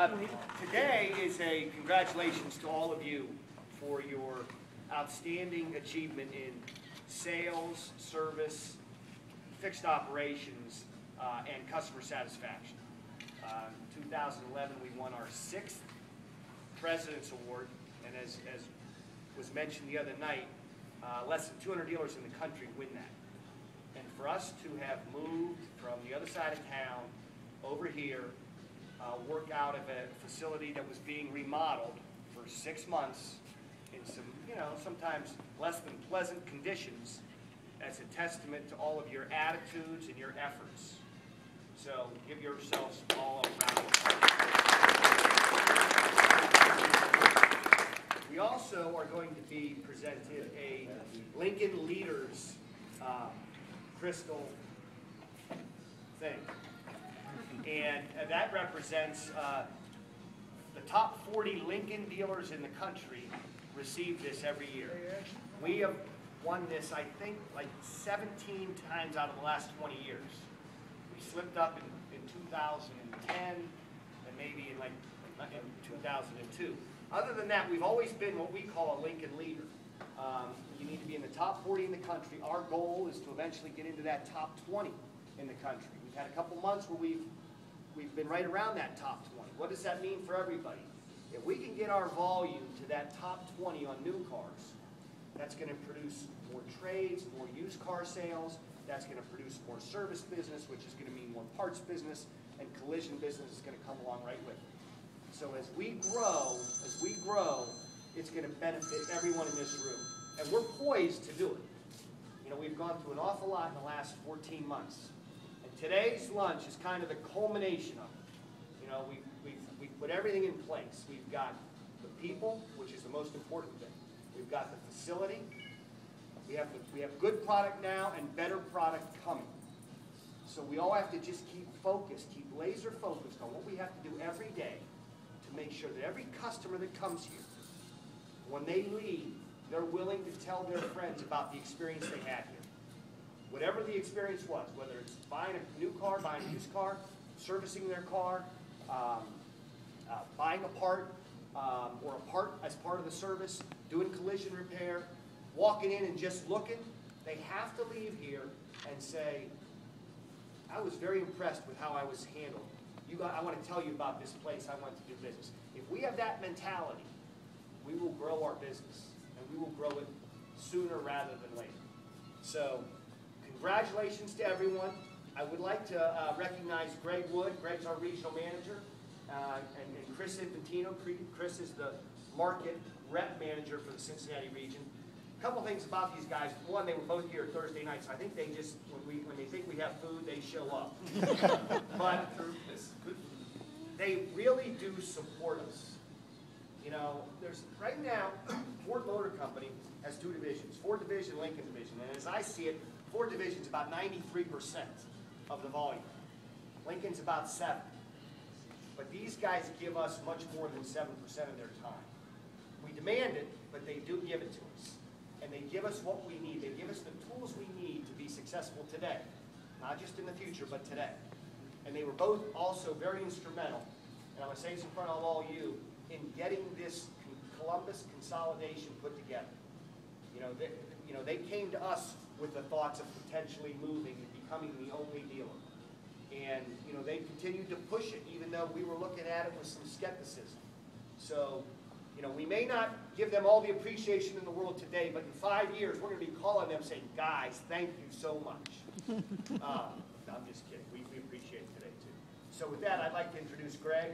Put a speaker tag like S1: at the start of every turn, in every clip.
S1: Today is a congratulations to all of you for your outstanding achievement in sales, service, fixed operations, and customer satisfaction. In 2011, we won our 6th President's Award, and as was mentioned the other night, less than 200 dealers in the country win that. And for us to have moved from the other side of town over here, work out of a facility that was being remodeled for 6 months in some, sometimes less than pleasant conditions, that's a testament to all of your attitudes and your efforts. So give yourselves all a round of applause. We also are going to be presented a Lincoln Leaders crystal thing. And that represents the top 40 Lincoln dealers in the country receive this every year. We have won this, I think, like 17 times out of the last 20 years. We slipped up in 2010 and maybe in 2002. Other than that, we've always been what we call a Lincoln leader. You need to be in the top 40 in the country. Our goal is to eventually get into that top 20 in the country. We've had a couple months where we've been right around that top 20. What does that mean for everybody? If we can get our volume to that top 20 on new cars, that's going to produce more trades, more used car sales. That's going to produce more service business, which is going to mean more parts business, and collision business is going to come along right with it. So as we grow, it's going to benefit everyone in this room. And we're poised to do it. We've gone through an awful lot in the last 14 months. And today's lunch is kind of the culmination of it. We've put everything in place. We've got the people, which is the most important thing. We've got the facility. We have good product now and better product coming. So we all have to just keep focused, keep laser focused on what we have to do every day to make sure that every customer that comes here, when they leave, they're willing to tell their friends about the experience they had here. Whatever the experience was, whether it's buying a new car, buying a used car, servicing their car, buying a part, or a part as part of the service, doing collision repair, walking in and just looking, they have to leave here and say, I was very impressed with how I was handled. I want to tell you about this place. I want to do business. If we have that mentality, we will grow our business, and we will grow it sooner rather than later. So, congratulations to everyone. I would like to recognize Greg Wood. Greg's our regional manager, and Chris Infantino. Chris is the market rep manager for the Cincinnati region. A couple things about these guys. One, they were both here Thursday night, so I think they just, when they think we have food, they show up. But they really do support us. There's right now, Ford Motor Company has 2 divisions, Ford Division, Lincoln Division. And as I see it, Ford Division is about 93% of the volume. Lincoln's about 7%. But these guys give us much more than 7% of their time. We demand it, but they do give it to us. And they give us what we need. They give us the tools we need to be successful today. Not just in the future, but today. And they were both also very instrumental, and I'm going to say this in front of all you, in getting this Columbus consolidation put together. They came to us with the thoughts of potentially moving and becoming the only dealer. And, they continued to push it, even though we were looking at it with some skepticism. So, we may not give them all the appreciation in the world today, but in 5 years, we're going to be calling them saying, guys, thank you so much. No, I'm just kidding. We appreciate it today, too. So with that, I'd like to introduce Greg.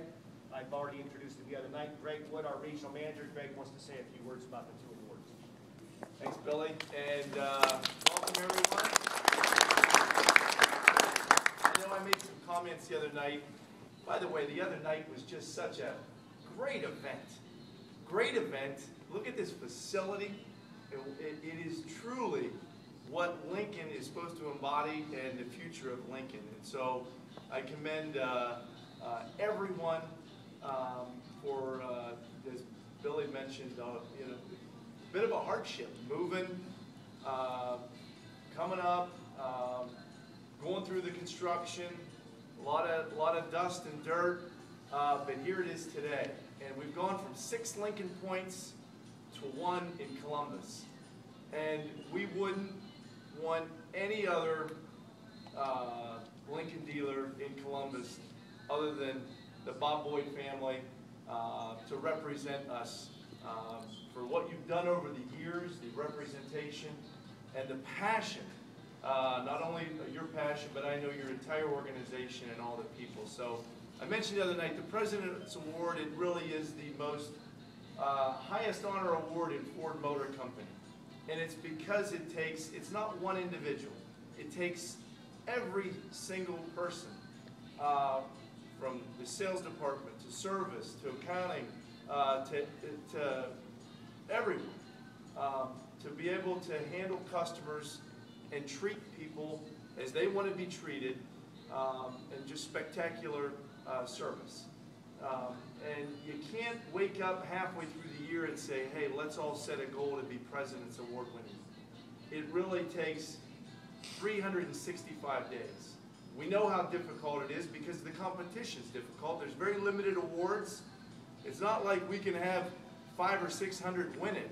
S1: I've already introduced him the other night. Greg Wood, our regional manager. Greg wants to say a few words about the 2 awards.
S2: Thanks, Billy, and welcome everyone. I made some comments the other night. By the way, the other night was just such a great event. Great event. Look at this facility. It is truly what Lincoln is supposed to embody and the future of Lincoln. And so I commend everyone for, as Billy mentioned, a bit of a hardship, moving, coming up, going through the construction, a lot of dust and dirt, but here it is today. And we've gone from 6 Lincoln points to 1 in Columbus. And we wouldn't want any other Lincoln dealer in Columbus other than the Bob Boyd family to represent us for what you've done over the years, the representation, and the passion. Not only your passion, but I know your entire organization and all the people. So I mentioned the other night, the President's Award, it really is the most highest honor award in Ford Motor Company. And it's because it's not one individual. It takes every single person, from the sales department to service to accounting to everyone, to be able to handle customers and treat people as they want to be treated, and just spectacular service. And you can't wake up halfway through the year and say, hey, let's all set a goal to be President's Award winners. It really takes 365 days. We know how difficult it is because the competition is difficult. There's very limited awards. It's not like we can have 500 or 600 win it.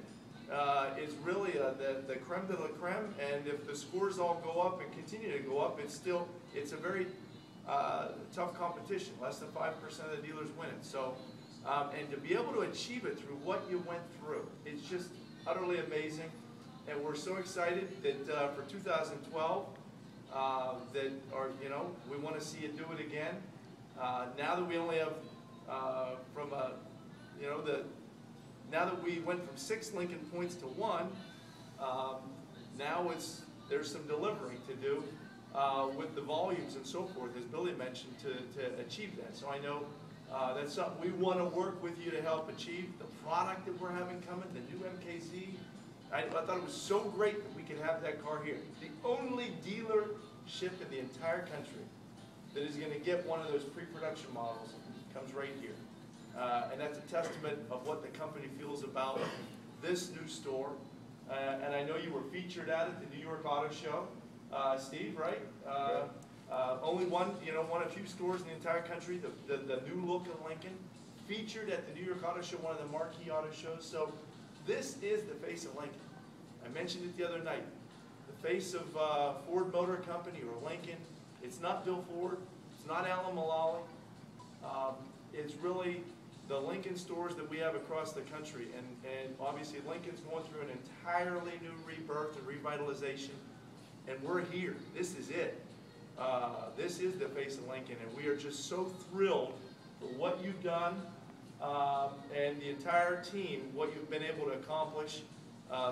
S2: It's really the creme de la creme, and if the scores all go up and continue to go up, it's a very tough competition. Less than 5% of the dealers win it. So, and to be able to achieve it through what you went through, it's just utterly amazing. And we're so excited that for 2012, we want to see you do it again. Now that we only have now that we went from 6 Lincoln points to 1, now there's some delivering to do with the volumes and so forth, as Billy mentioned, to achieve that. So I know that's something we want to work with you to help achieve. The product that we're having coming, the new MKZ, I thought it was so great that we could have that car here. The only dealership in the entire country that is going to get one of those pre-production models comes right here. And that's a testament of what the company feels about this new store. And I know you were featured at the New York Auto Show, Steve, right? Only one of few stores in the entire country, the new look of Lincoln, featured at the New York Auto Show, one of the marquee auto shows. So this is the face of Lincoln. I mentioned it the other night. The face of Ford Motor Company or Lincoln. It's not Bill Ford. It's not Alan Mulally. It's really the Lincoln stores that we have across the country. And obviously Lincoln's going through an entirely new rebirth and revitalization. And we're here. This is it. This is the face of Lincoln. And we are just so thrilled for what you've done and the entire team, what you've been able to accomplish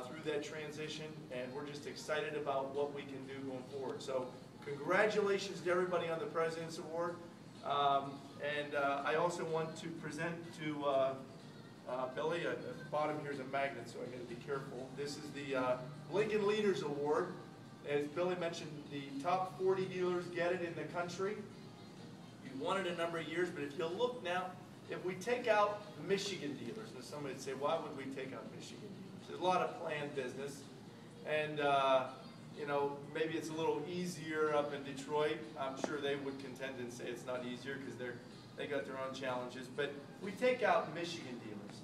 S2: through that transition. And we're just excited about what we can do going forward. So congratulations to everybody on the President's Award. And I also want to present to Billy, at the bottom here is a magnet, so I got to be careful. This is the Lincoln Leaders Award. As Billy mentioned, the top 40 dealers get it in the country. You've won it a number of years, but if you look now, if we take out Michigan dealers, and somebody would say, why would we take out Michigan dealers? There's a lot of planned business, and maybe it's a little easier up in Detroit. I'm sure they would contend and say it's not easier because they got their own challenges. But we take out Michigan dealers.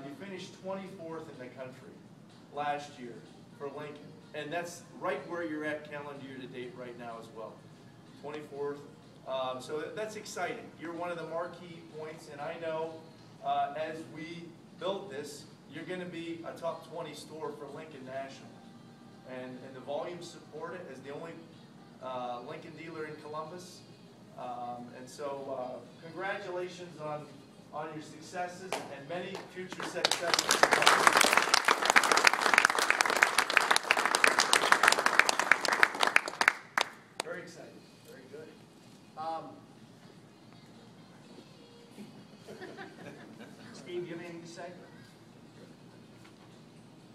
S2: You finished 24th in the country last year for Lincoln. And that's right where you're at calendar year to date right now as well, 24th. So that's exciting. You're one of the marquee points, and I know as we build this, you're going to be a top 20 store for Lincoln National. And the volumes support it as the only Lincoln dealer in Columbus. And so congratulations on your successes and many future successes. Very excited. Very good.
S1: Steve, do you have anything to say?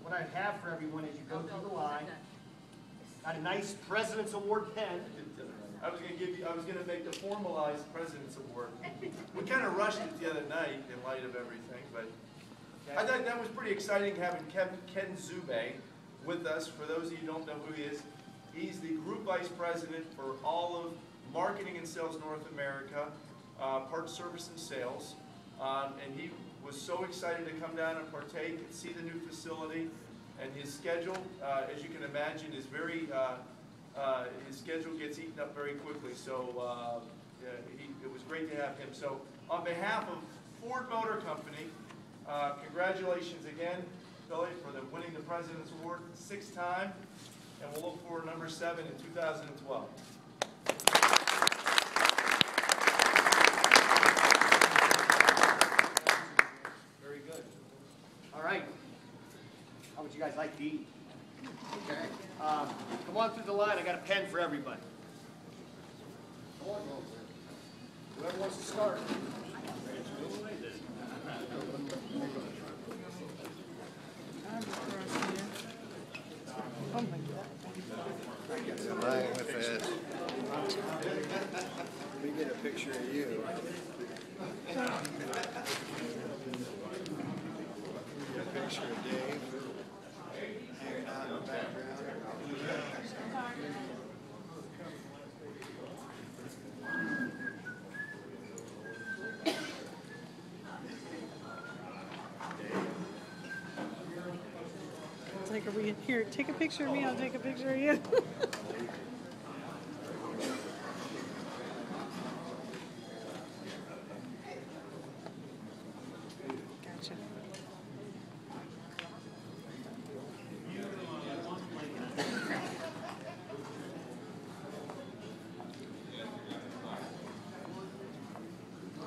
S1: What I have for everyone as you go through the line, got a nice President's Award pen.
S2: I was going to make the formalized President's Award. We kind of rushed it the other night in light of everything, but I thought that was pretty exciting having Ken Zube with us. For those of you who don't know who he is, he's the Group Vice President for all of Marketing and Sales North America parts service and sales. And he was so excited to come down and partake and see the new facility. And his schedule, as you can imagine, is very, his schedule gets eaten up very quickly. So it was great to have him. So on behalf of Ford Motor Company, congratulations again, Billy, for winning the President's Award 6th time. And we'll look for number 7 in 2012.
S1: Very good. All right. How would you guys like to eat? Okay. Come on through the line. I got a pen for everybody. Come on, whoever wants to start.
S3: Lying with it. Let me get a picture of you. Get a picture of Dave hanging out in the background.
S4: It's like, are we here? Take a picture of me, I'll take a picture of you.